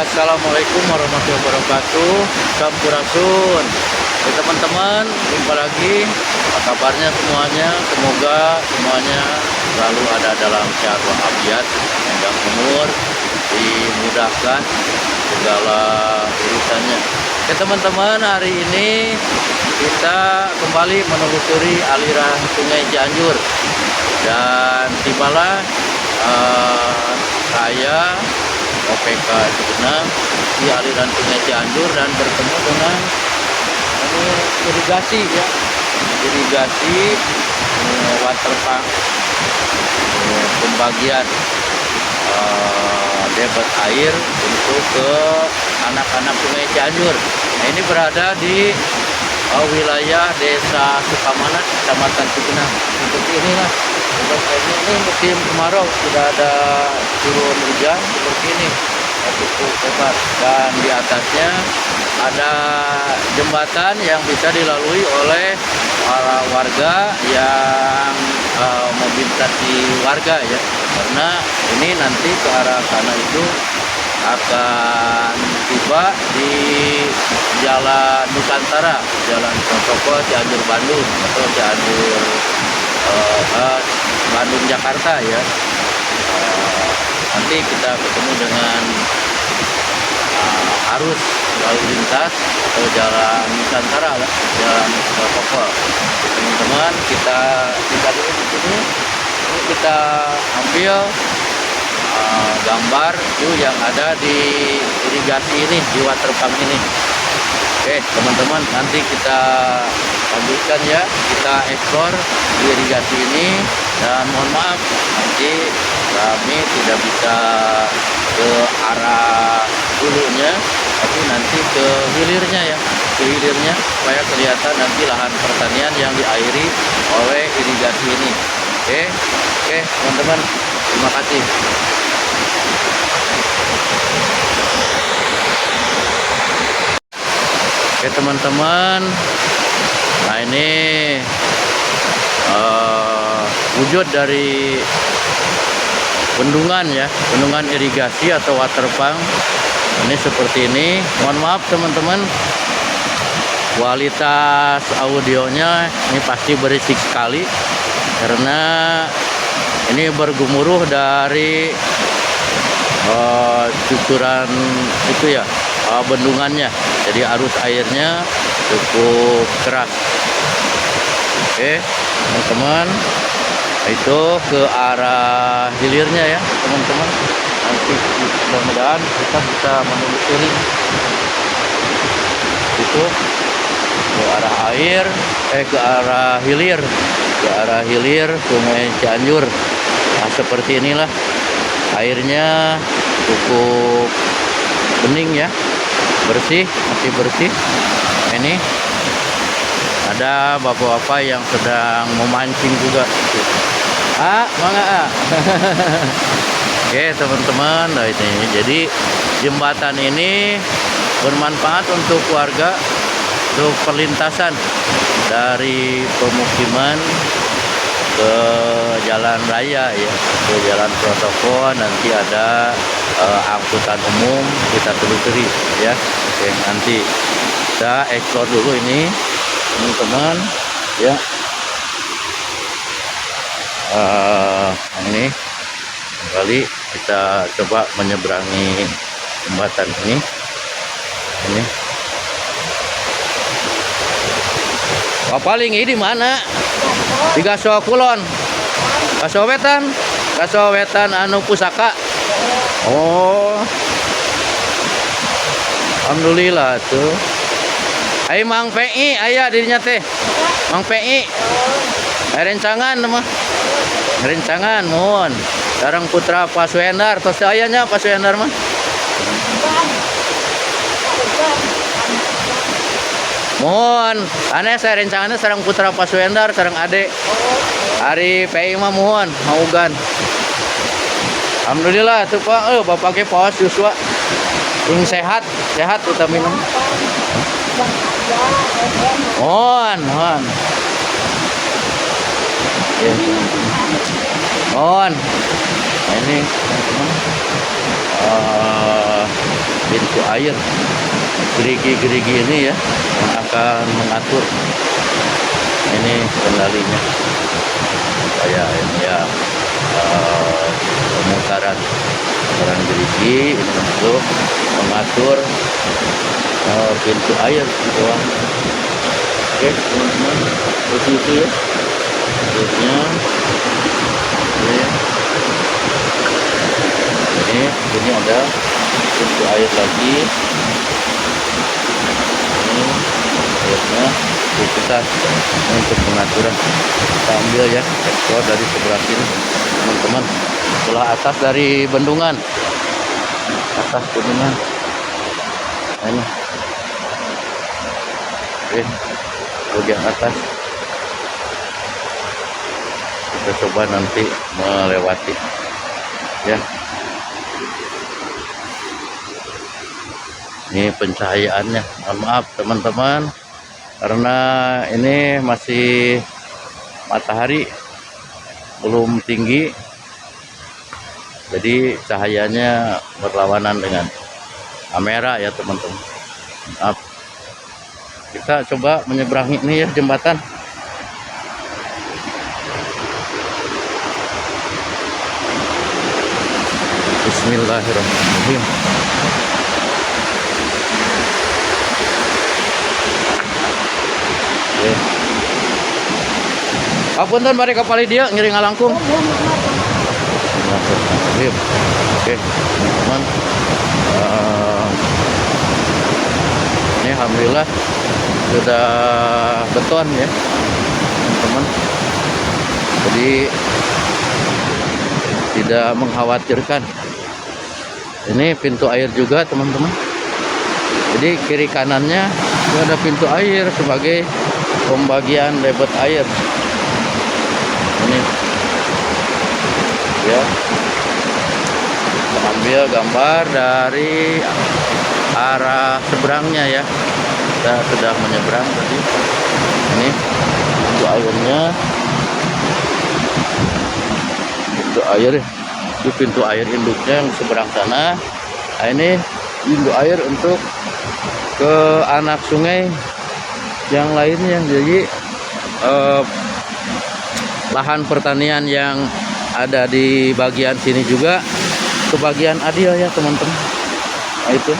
Assalamualaikum warahmatullahi wabarakatuh. Sampurasun. Teman-teman, jumpa lagi. Apa kabarnya semuanya? Semoga semuanya selalu ada dalam sehat walafiat, panjang umur, dimudahkan segala urusannya. Oke teman-teman, hari ini kita kembali menelusuri aliran Sungai Cianjur, dan tibalah saya OPK Cugenang di aliran Sungai Cianjur dan bertemu dengan irigasi ya, irigasi water pump, pembagian debit air untuk ke anak-anak Sungai Cianjur. Nah, ini berada di wilayah Desa Sukamanat, Kecamatan Cugenang. Seperti inilah. Ini musim kemarau, tidak ada turun hujan seperti ini, cukup hebat. Dan di atasnya ada jembatan yang bisa dilalui oleh para warga yang mobilisasi warga ya, karena ini nanti ke arah sana itu akan tiba di Jalan Nusantara, Jalan Protokol Cianjur Bandung atau Cianjur Bandung Jakarta ya. Nanti kita ketemu dengan arus lalu lintas atau Jalan Nusantara lah, Jalan Protokol. Teman-teman, kita dulu di sini. Ini kita ambil gambar itu yang ada di irigasi ini, di water pump ini. Oke teman-teman, nanti kita lanjutkan ya, kita ekspor di irigasi ini. Dan mohon maaf nanti kami tidak bisa ke arah hulunya, tapi nanti ke hilirnya ya, ke hilirnya, supaya kelihatan nanti lahan pertanian yang diairi oleh irigasi ini. Oke teman-teman, terima kasih. Oke teman-teman, nah ini wujud dari bendungan ya, bendungan irigasi atau water pump. Ini seperti ini. Mohon maaf teman-teman, kualitas audionya ini pasti berisik sekali karena ini bergemuruh dari cucuran itu ya, bendungannya. Jadi arus airnya cukup keras. Oke teman-teman, itu ke arah hilirnya ya teman-teman. Nanti mudah-mudahan kita bisa menelusuri itu ke arah air, ke arah hilir Sungai Cianjur. Nah seperti inilah, airnya cukup bening ya, bersih, masih bersih. Ini ada bapak-bapak yang sedang memancing juga. Mangga. Oke teman-teman, nah ini jadi jembatan ini bermanfaat untuk warga, untuk perlintasan dari pemukiman ke jalan raya ya, ke jalan protokol. Nanti ada angkutan umum, kita telusuri ya. Oke, nanti kita ekspor dulu ini teman-teman ya. Ini kembali kita coba menyeberangi jembatan ini. Paling ini di mana? Di Gaso Kulon, Gaso Wetan anu pusaka. Oh, alhamdulillah tuh. Ayo Mang PI aya dirinya teh. Mang PI. Rencangan mah. Rencangan mohon. Sareng putra Paswendar, tos ayanya Paswendar mah. Mohon, aneh saya rencangannya sareng putra Paswendar, sareng adek. Hari PI mah mohon, maugan. Alhamdulillah tuh Pak, Bapak ke Paus Yuswa. Yang sehat utama minum. Mohon. Mohon. Nah ini teman-teman, pintu air gerigi-gerigi ini ya yang akan mengatur ini kendalinya supaya ini ya pemutaran gerigi ini untuk mengatur pintu air gitu. Oke teman-teman, seperti itu ya terusnya. Ini ada pintu air lagi, ini airnya diputar untuk pengaturan. Kita ambil ya ekor dari sebelah sini teman-teman, sebelah atas dari bendungan, atas bendungan. Nah, ini oke, bagian atas kita coba nanti melewati ya. Ini pencahayaannya, mohon maaf teman-teman karena ini masih matahari belum tinggi, jadi cahayanya berlawanan dengan kamera ya teman-teman. Maaf. Kita coba menyeberangi ini ya jembatan. Bismillahirrahmanirrahim. Oke. Apunten mari kapal dia ngiring ngalangkung. Oke, teman-teman. Ini alhamdulillah sudah beton ya, teman-teman. Jadi tidak mengkhawatirkan. Ini pintu air juga teman-teman. Jadi kiri kanannya itu ada pintu air sebagai pembagian debit air. Ini ya, kita ambil gambar dari arah seberangnya ya. Kita sudah menyeberang tadi. Ini pintu airnya, pintu air itu pintu air induknya yang seberang sana. Nah, ini pintu air untuk ke anak sungai yang lainnya. Jadi lahan pertanian yang ada di bagian sini juga ke bagian adil ya teman-teman. Nah itu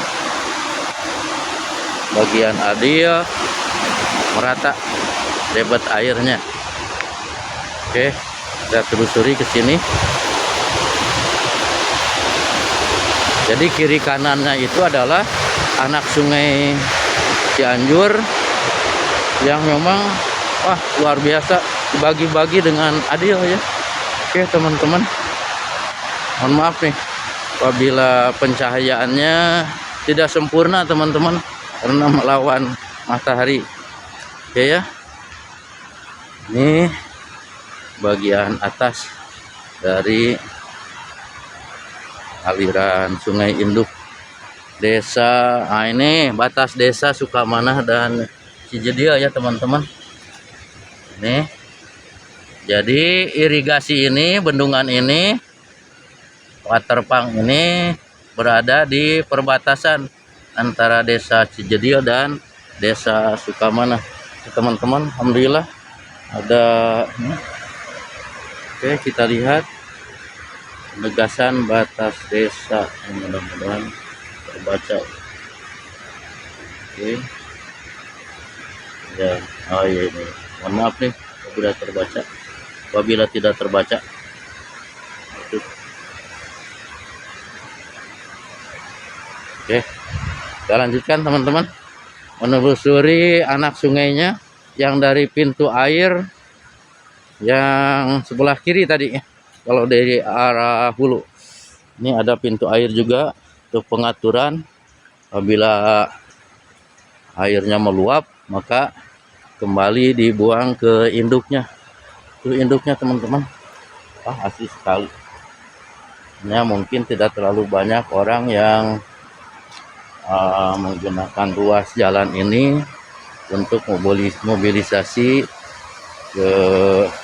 bagian adil merata debit airnya. Oke, kita telusuri ke sini. Jadi kiri kanannya itu adalah anak sungai Cianjur yang memang wah luar biasa dibagi-bagi dengan adil ya. Oke teman-teman, mohon maaf nih apabila pencahayaannya tidak sempurna teman-teman karena melawan matahari. Oke ya, ini bagian atas dari aliran Sungai Induk desa. Nah ini batas desa Sukamanah dan Cijedil ya teman-teman. Nih, jadi irigasi ini, bendungan ini, waterpump ini berada di perbatasan antara desa Cijedil dan desa Sukamanah teman-teman. Alhamdulillah ada ini. Oke, kita lihat penegasan batas desa, mudah-mudahan terbaca. Oke ya, oh iya ini, mohon maaf nih apabila terbaca, apabila tidak terbaca. Oke, kita lanjutkan teman-teman menelusuri anak sungainya yang dari pintu air yang sebelah kiri tadi ya. Kalau dari arah hulu ini ada pintu air juga untuk pengaturan apabila airnya meluap maka kembali dibuang ke induknya. Itu induknya teman-teman. Wah asli sekali. Ya, mungkin tidak terlalu banyak orang yang menggunakan ruas jalan ini untuk mobilisasi ke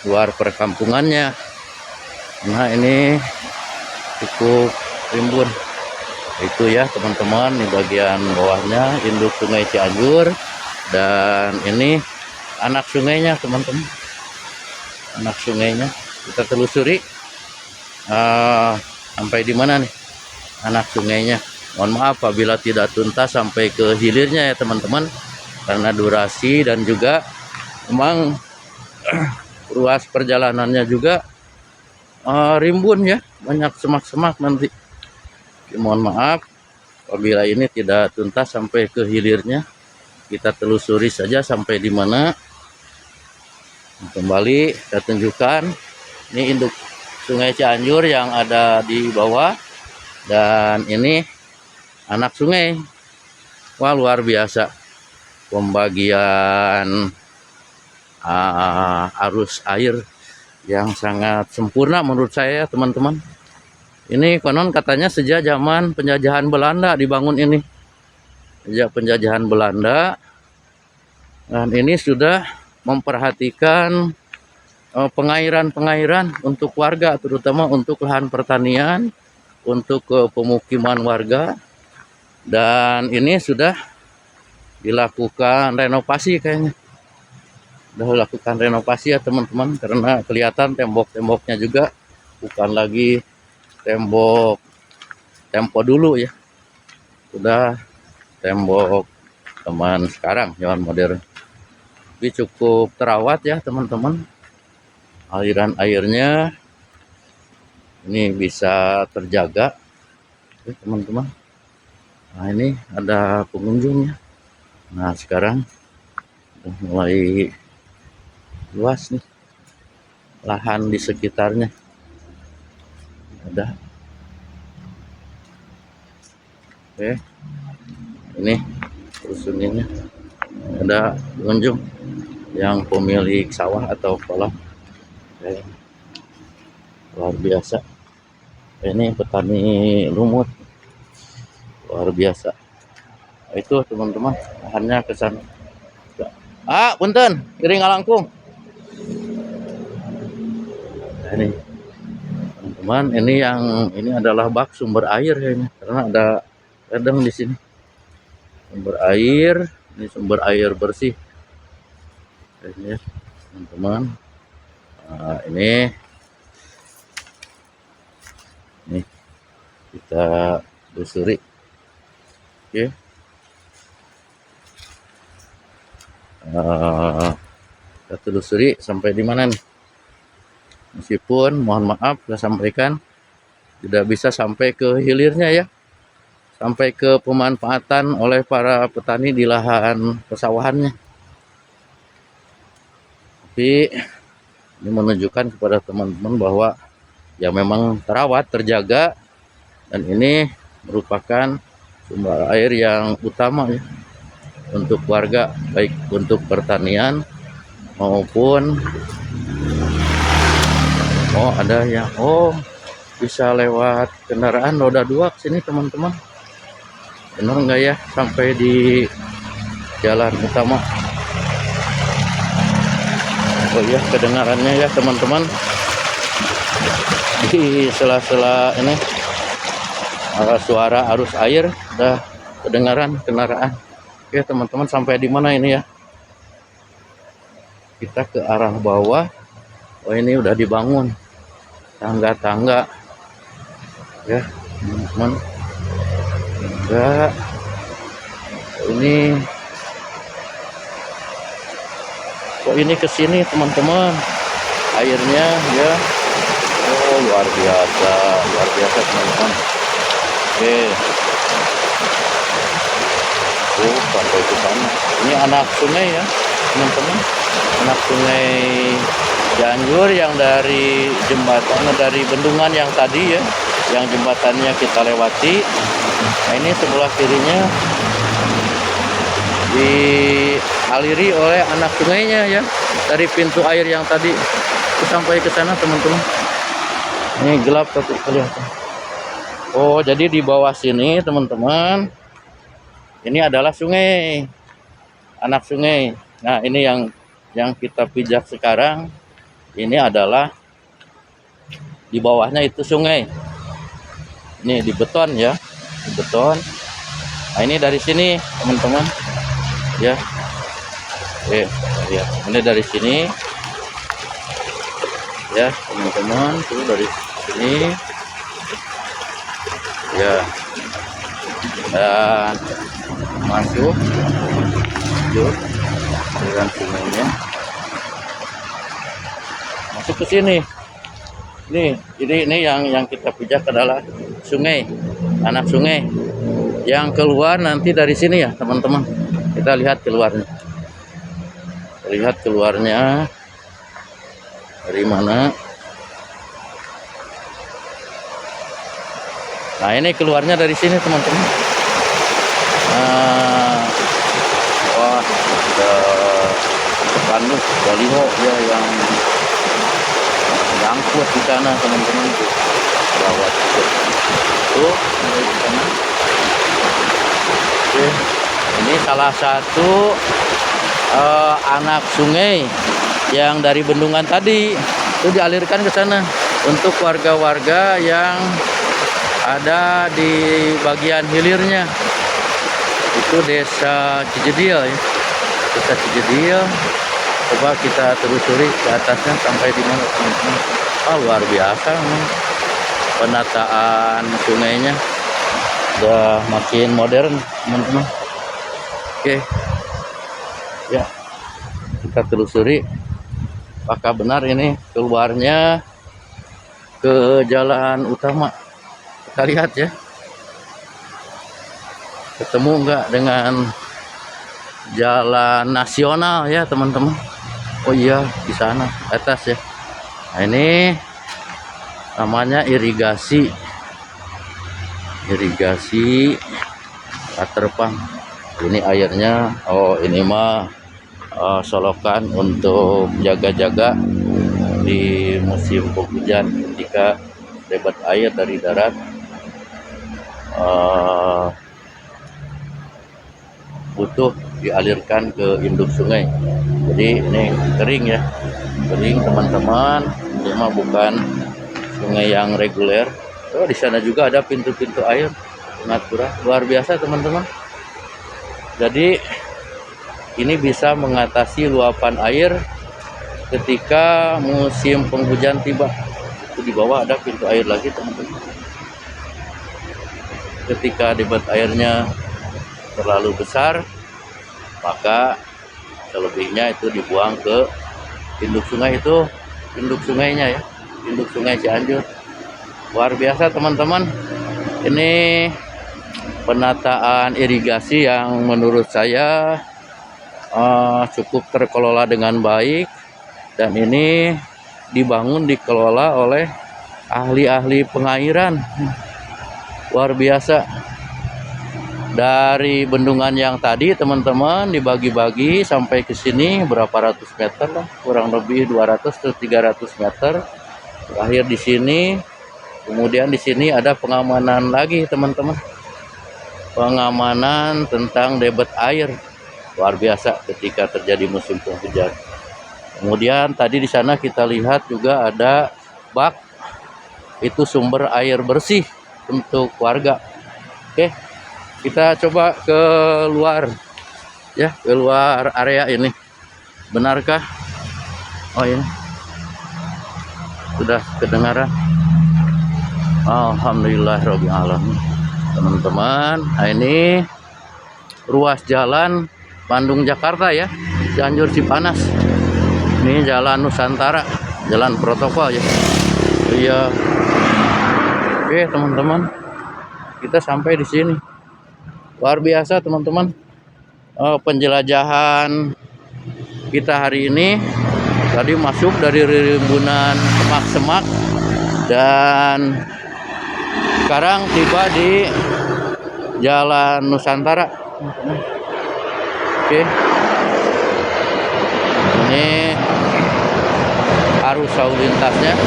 luar perkampungannya. Nah ini cukup rimbun. Itu ya teman-teman, di bagian bawahnya induk Sungai Cianjur, dan ini anak sungainya teman-teman, anak sungainya kita telusuri sampai di mana nih anak sungainya. Mohon maaf apabila tidak tuntas sampai ke hilirnya ya teman-teman, karena durasi dan juga memang ruas perjalanannya juga rimbun ya, banyak semak-semak nanti. Mohon maaf apabila ini tidak tuntas sampai ke hilirnya. Kita telusuri saja sampai di mana. Kembali saya tunjukkan, ini induk Sungai Cianjur yang ada di bawah, dan ini anak sungai. Wah, luar biasa pembagian arus air yang sangat sempurna menurut saya teman-teman. Ini konon katanya sejak zaman penjajahan Belanda dibangun ini. Sejak penjajahan Belanda. Dan ini sudah memperhatikan pengairan-pengairan untuk warga, terutama untuk lahan pertanian, untuk pemukiman warga. Dan ini sudah dilakukan renovasi kayaknya. Sudah dilakukan renovasi ya teman-teman, karena kelihatan tembok-temboknya juga bukan lagi tembok tempo dulu ya, sudah tembok teman sekarang zaman modern. Tapi cukup terawat ya teman-teman, aliran airnya ini bisa terjaga ya teman-teman. Nah ini ada pengunjungnya. Nah sekarang udah mulai luas nih lahan di sekitarnya. Ada. Oke. Ini rusunnya. Ada pengunjung yang pemilik sawah atau kolam. Oke. Luar biasa. Ini petani lumut. Luar biasa. Itu teman-teman, lahannya ke sana. Punten, kiri ngalangkung. Nah, ini teman-teman, ini adalah bak sumber air kayaknya, karena ada ledeng di sini. Sumber air, ini sumber air bersih. Ini ya, teman-teman. Nah, ini kita telusuri. Oke. Kita telusuri sampai di mana nih? Meskipun mohon maaf saya sampaikan tidak bisa sampai ke hilirnya ya, sampai ke pemanfaatan oleh para petani di lahan persawahannya. Tapi ini menunjukkan kepada teman-teman bahwa ya memang terawat, terjaga, dan ini merupakan sumber air yang utama ya untuk warga, baik untuk pertanian maupun ada yang bisa lewat kendaraan roda 2 ke sini teman-teman. Benar nggak ya sampai di jalan utama? Oh iya, kedengarannya ya teman-teman, di sela-sela ini suara arus air udah kedengaran kendaraan. Oke teman-teman, sampai di mana ini ya? Kita ke arah bawah. Oh ini udah dibangun tangga-tangga ya teman-teman. Enggak, ini kok ini kesini teman-teman airnya ya. Oh luar biasa teman-teman. Oke. Sampai ke sana. Ini anak sungai ya teman-teman, anak sungai Cianjur yang dari jembatan, dari bendungan yang tadi ya, yang jembatannya kita lewati. Nah ini sebelah kirinya dialiri oleh anak sungainya ya, dari pintu air yang tadi sampai ke sana teman-teman. Ini gelap tapi kelihatan. Oh jadi di bawah sini teman-teman, ini adalah sungai, anak sungai. Nah ini yang kita pijak sekarang, ini adalah di bawahnya itu sungai. Ini di beton ya, di beton. Nah ini dari sini teman-teman ya. Ya, ini dari sini ya teman-teman, tuh dari sini ya, dan masuk aliran sungainya masuk ke sini. Ini yang kita pijak adalah sungai, anak sungai yang keluar nanti dari sini ya teman-teman. Kita lihat keluarnya. Lihat keluarnya dari mana. Nah ini keluarnya dari sini teman-teman. Wah, ada spanduk baliho ya yang angkut di sana teman-teman, tuh lewat tuh di sana. Oke, ini salah satu anak sungai yang dari bendungan tadi itu dialirkan ke sana untuk warga-warga yang ada di bagian hilirnya. Itu desa Cijedil ya, desa Cijedil. Coba kita telusuri ke atasnya sampai di mana teman-teman. Luar biasa memang penataan sungainya, udah makin modern teman-teman. Oke ya, kita telusuri apakah benar ini keluarnya ke jalan utama. Kita lihat ya, ketemu enggak dengan jalan nasional ya teman-teman. Oh iya, di sana atas ya. Nah ini namanya irigasi waterpump. Ini airnya, oh ini mah solokan untuk jaga-jaga di musim penghujan ketika debit air dari darat butuh dialirkan ke induk sungai. Jadi ini kering ya, kering teman-teman. Ini mah bukan sungai yang reguler. Oh, di sana juga ada pintu-pintu air pengatura, luar biasa teman-teman. Jadi ini bisa mengatasi luapan air ketika musim penghujan tiba. Itu di bawah ada pintu air lagi teman-teman. Ketika debit airnya terlalu besar, maka selebihnya itu dibuang ke induk sungai. Itu induk sungainya ya, induk sungai Cianjur. Luar biasa teman-teman. Ini penataan irigasi yang menurut saya cukup terkelola dengan baik, dan ini dikelola oleh ahli-ahli pengairan. Luar biasa. Dari bendungan yang tadi teman-teman dibagi-bagi sampai ke sini berapa ratus meter lah, kurang lebih 200 atau 300 meter. Terakhir di sini, kemudian di sini ada pengamanan lagi teman-teman, pengamanan tentang debit air. Luar biasa ketika terjadi musim penghujan. Kemudian tadi di sana kita lihat juga ada bak, itu sumber air bersih untuk warga. Oke, kita coba ke luar ya, ke luar area ini. Benarkah? Oh ini sudah kedengaran. Alhamdulillahirabbil alamin. Teman-teman, nah ini ruas jalan Bandung Jakarta ya, Cianjur Cipanas. Ini jalan Nusantara, jalan protokol ya. Iya. Oke teman-teman, kita sampai di sini. Luar biasa teman-teman. Penjelajahan kita hari ini tadi masuk dari rimbunan semak-semak dan sekarang tiba di jalan Nusantara. Oke. Ini arus lalu lintasnya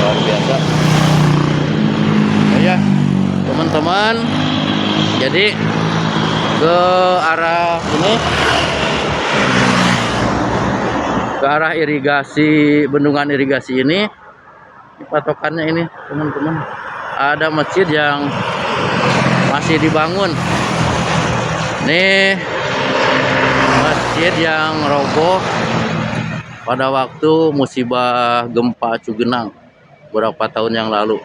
luar biasa. Ya teman-teman, jadi ke arah ini, ke arah irigasi, bendungan irigasi ini Patokannya ini teman-teman, ada masjid yang masih dibangun. Nih masjid yang roboh pada waktu musibah gempa Cugenang beberapa tahun yang lalu.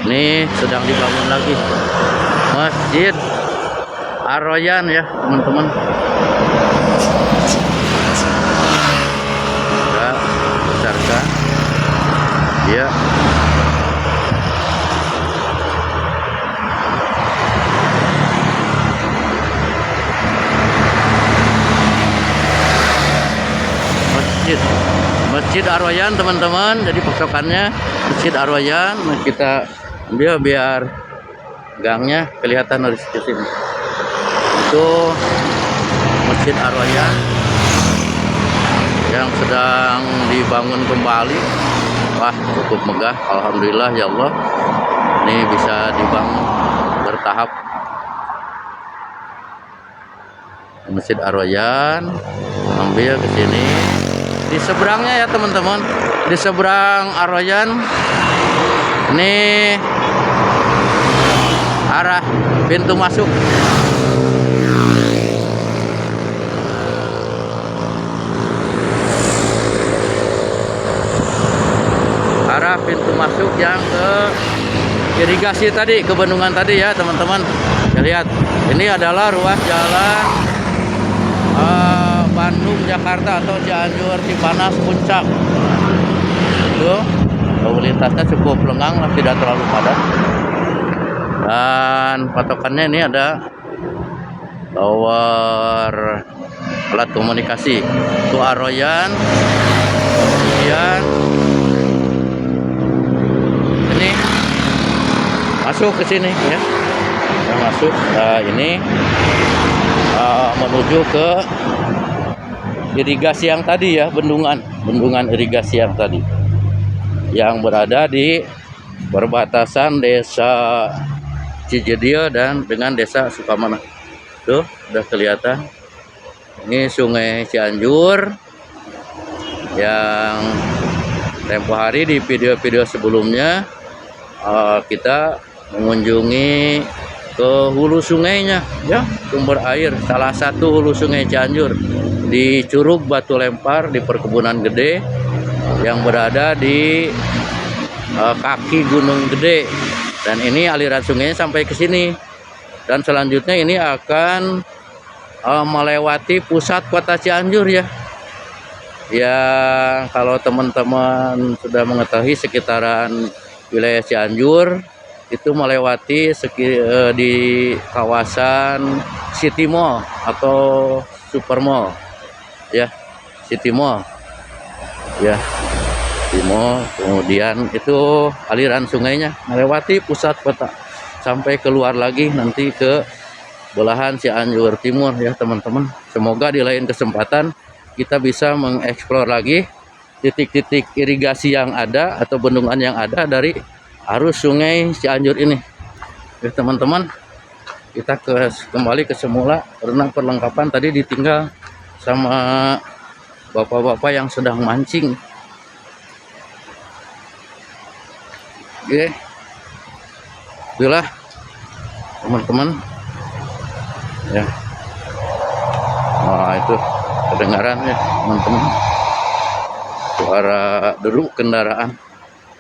Ini sedang dibangun lagi Masjid Ar-Royan ya teman-teman. Kita besarkan ya. Masjid Ar-Royan teman-teman. Jadi patokannya Masjid Ar-Royan. Nah, kita ambil biar gangnya kelihatan dari sini. Itu Masjid Ar-Royan yang sedang dibangun kembali. Wah, cukup megah, alhamdulillah ya Allah. Ini bisa dibangun bertahap. Masjid Ar-Royan, ambil ke sini. Di seberangnya ya teman-teman, di seberang Ar-Royan ini arah pintu masuk. Arah pintu masuk yang ke irigasi tadi, ke bendungan tadi ya teman-teman. Ya, lihat, ini adalah ruas jalan Bandung Jakarta atau Cianjur Cipanas Puncak. Tuh, lalu lintasnya cukup lengang lah, tidak terlalu padat. Dan patokannya ini ada tower alat komunikasi. Itu Ar-Royan. Kemudian ini masuk ke sini ya. Masuk. Ini menuju ke irigasi yang tadi ya, bendungan irigasi yang tadi yang berada di perbatasan desa Cijedil dan dengan desa Sukamana. Tuh udah kelihatan, ini sungai Cianjur yang tempo hari di video-video sebelumnya kita mengunjungi ke hulu sungainya ya, sumber air salah satu hulu sungai Cianjur di Curug Batu Lempar di Perkebunan Gede yang berada di kaki Gunung Gede. Dan ini aliran sungainya sampai ke sini. Dan selanjutnya ini akan melewati pusat kota Cianjur ya. Ya, kalau teman-teman sudah mengetahui sekitaran wilayah Cianjur itu melewati di kawasan City Mall atau Super Mall ya, City Mall ya, City Mall. Kemudian itu aliran sungainya melewati pusat kota sampai keluar lagi nanti ke belahan Cianjur Timur ya teman-teman. Semoga di lain kesempatan kita bisa mengeksplor lagi titik-titik irigasi yang ada atau bendungan yang ada dari arus sungai Cianjur ini ya teman-teman. Kita kembali ke semula karena perlengkapan tadi ditinggal sama bapak-bapak yang sedang mancing. Oke, itulah teman-teman ya. Nah, itu kedengaran ya teman-teman, suara deru kendaraan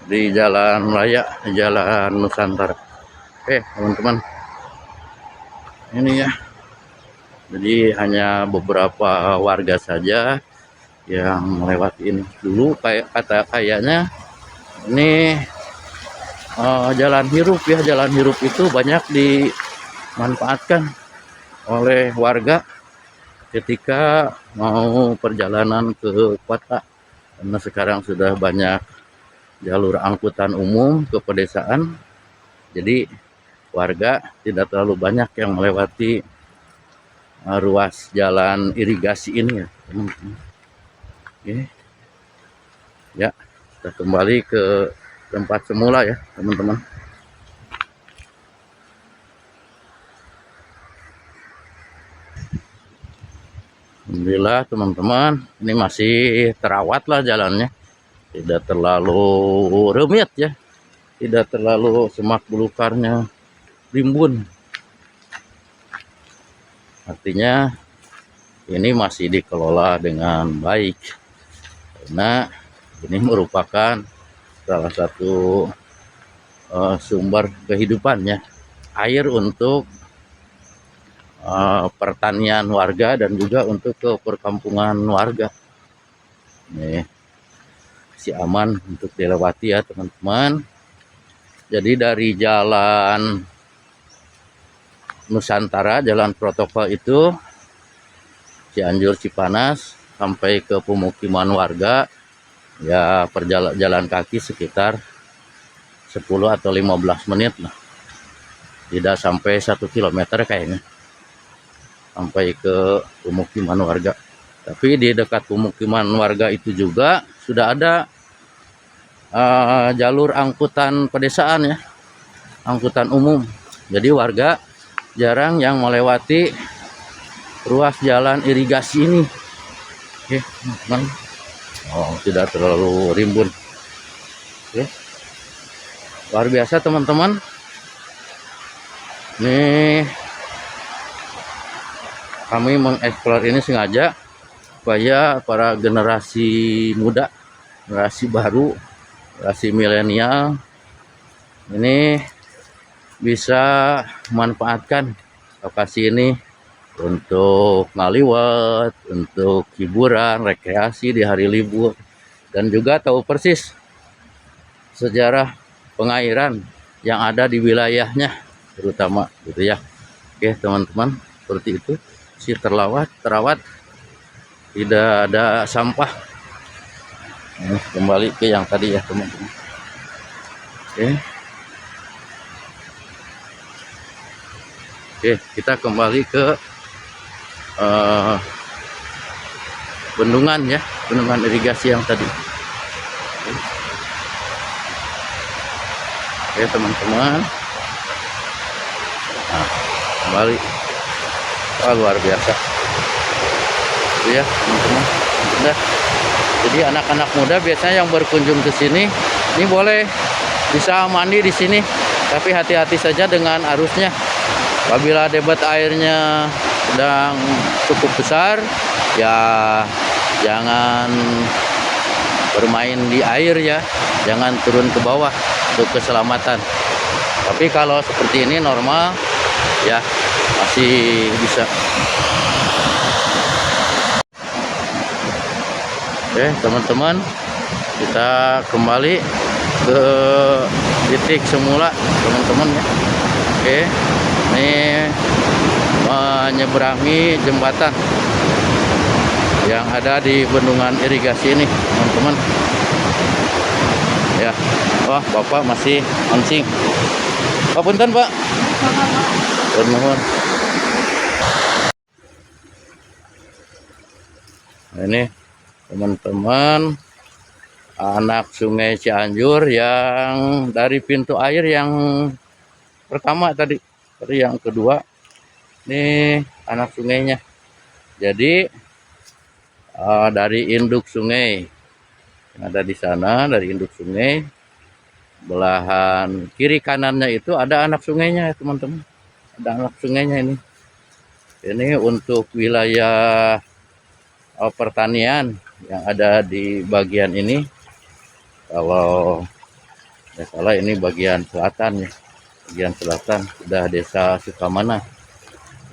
di jalan raya, jalan Nusantara. Oke teman-teman, ini ya, jadi hanya beberapa warga saja yang melewati ini. Dulu kayaknya ini jalan hirup ya, jalan hirup itu banyak dimanfaatkan oleh warga ketika mau perjalanan ke kota, karena sekarang sudah banyak jalur angkutan umum ke pedesaan, jadi warga tidak terlalu banyak yang melewati ruas jalan irigasi ini ya teman-teman. Oke ya, kita kembali ke tempat semula ya teman-teman. Alhamdulillah teman-teman, ini masih terawat lah jalannya, tidak terlalu rumit ya, tidak terlalu semak belukarnya rimbun. Artinya ini masih dikelola dengan baik, karena ini merupakan salah satu sumber kehidupannya, air untuk pertanian warga dan juga untuk ke perkampungan warga. Nih, si aman untuk dilewati ya teman-teman. Jadi dari jalan Nusantara, jalan protokol itu Cianjur Cipanas sampai ke pemukiman warga ya jalan kaki sekitar 10 atau 15 menit lah. Tidak sampai 1 kilometer kayaknya sampai ke pemukiman warga. Tapi di dekat pemukiman warga itu juga sudah ada jalur angkutan pedesaan ya, angkutan umum. Jadi warga jarang yang melewati ruas jalan irigasi ini. Oke, teman. Oh, tidak terlalu rimbun. Oke. Luar biasa teman-teman. Nih kami mengeksplor ini sengaja supaya para generasi muda, generasi baru, generasi milenial ini bisa memanfaatkan lokasi ini untuk ngaliwat, untuk hiburan, rekreasi di hari libur, dan juga tahu persis sejarah pengairan yang ada di wilayahnya terutama gitu ya. Oke teman-teman, seperti itu. Si terawat, tidak ada sampah. Nah, kembali ke yang tadi ya teman-teman. Oke, kita kembali ke bendungan ya, bendungan irigasi yang tadi. Oke teman-teman. Nah, kembali. Wah, luar biasa. Itu ya teman-teman. Udah. Jadi anak-anak muda biasanya yang berkunjung ke sini, ini boleh bisa mandi di sini, tapi hati-hati saja dengan arusnya. Apabila debit airnya sedang cukup besar, ya jangan bermain di air ya, jangan turun ke bawah untuk keselamatan. Tapi kalau seperti ini normal, ya masih bisa. Oke teman-teman, kita kembali ke titik semula teman-teman ya. Oke, ini menyeberangi jembatan yang ada di bendungan irigasi ini teman-teman ya. Wah, bapak masih mancing. Punten pak. Mohon. Nah, ini teman-teman anak Sungai Cianjur yang dari pintu air yang pertama tadi yang kedua, ini anak sungainya. Jadi dari induk sungai yang ada di sana, dari induk sungai belahan kiri kanannya itu ada anak sungainya teman-teman, ada anak sungainya ini untuk wilayah pertanian yang ada di bagian ini. Kalau tidak salah ini bagian selatan ya, bagian selatan sudah desa Sukamana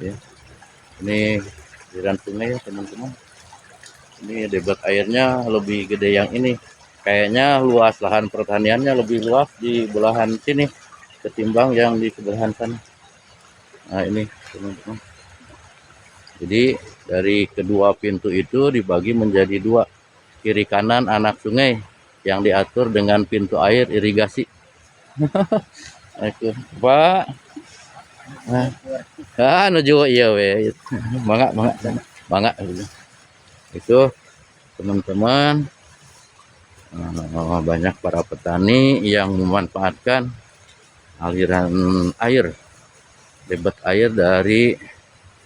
ya. Ini aliran sungai ya teman-teman. Ini debit airnya lebih gede yang ini, kayaknya luas lahan pertaniannya lebih luas di belahan sini ketimbang yang di sebelahan sana. Nah ini teman-teman, jadi dari kedua pintu itu dibagi menjadi dua, kiri kanan anak sungai yang diatur dengan pintu air irigasi. Oke, Pak. Nah, nuju iya we. Mangga. Itu teman-teman, banyak para petani yang memanfaatkan aliran air, debit air dari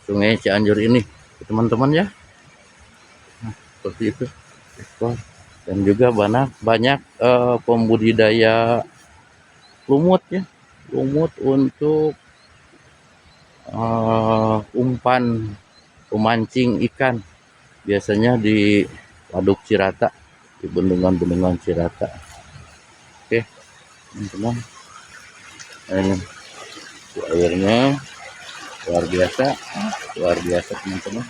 Sungai Cianjur ini, teman-teman ya. Nah, seperti itu. Dan juga banyak pembudidaya lumut ya, lumut untuk umpan pemancing ikan, biasanya di Waduk Cirata, di bendungan-bendungan Cirata. Oke teman-teman, ini airnya luar biasa teman-teman.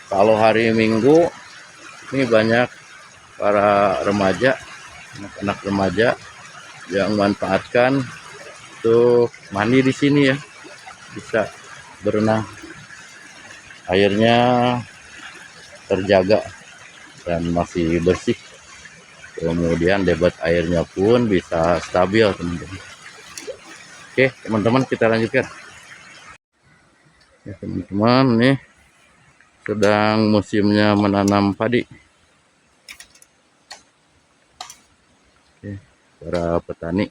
Kalau hari Minggu ini banyak para remaja, anak-anak remaja yang memanfaatkan untuk mandi di sini ya, bisa berenang, airnya terjaga dan masih bersih, kemudian debit airnya pun bisa stabil teman-teman. Oke teman-teman, kita lanjutkan ya teman-teman. Nih sedang musimnya menanam padi. Oke, para petani.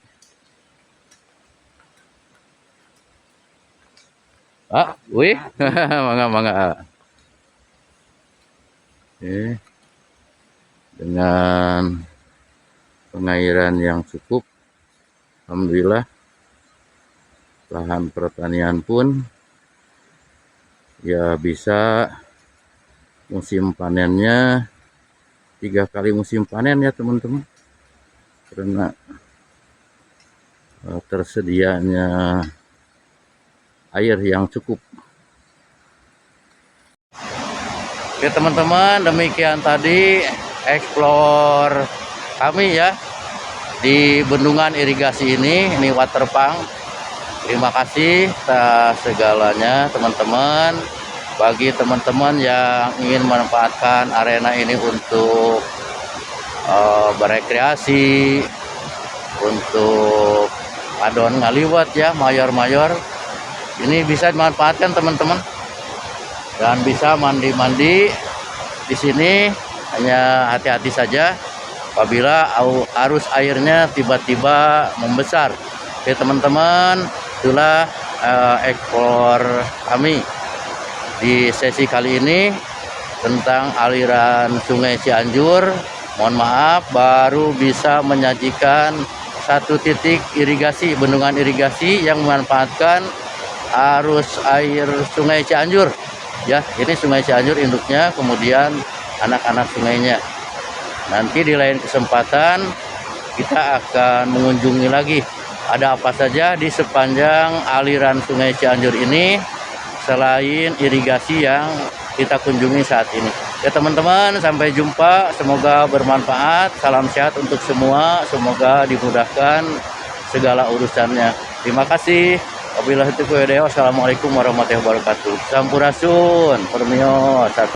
Wih, mangga. Oke, dengan pengairan yang cukup, alhamdulillah lahan pertanian pun ya bisa musim panennya 3 kali musim panen ya teman-teman, karena tersedianya air yang cukup. Oke teman-teman, demikian tadi explore kami ya di bendungan irigasi ini Waterpang. Terima kasih atas segalanya teman-teman. Bagi teman-teman yang ingin memanfaatkan arena ini untuk berekreasi, untuk adon ngaliwat ya, mayor-mayor, ini bisa dimanfaatkan teman-teman, dan bisa mandi-mandi di sini. Hanya hati-hati saja apabila arus airnya tiba-tiba membesar. Oke teman-teman, itulah ekspor kami di sesi kali ini tentang aliran Sungai Cianjur. Mohon maaf baru bisa menyajikan satu titik irigasi, bendungan irigasi yang memanfaatkan arus air Sungai Cianjur ya. Ini Sungai Cianjur induknya, kemudian anak-anak sungainya. Nanti di lain kesempatan kita akan mengunjungi lagi ada apa saja di sepanjang aliran Sungai Cianjur ini selain irigasi yang kita kunjungi saat ini. Ya teman-teman, sampai jumpa, semoga bermanfaat. Salam sehat untuk semua, semoga dimudahkan segala urusannya. Terima kasih. Wabillahi taufiq wal hidayah. Wassalamualaikum warahmatullahi wabarakatuh. Sampurasun, permio.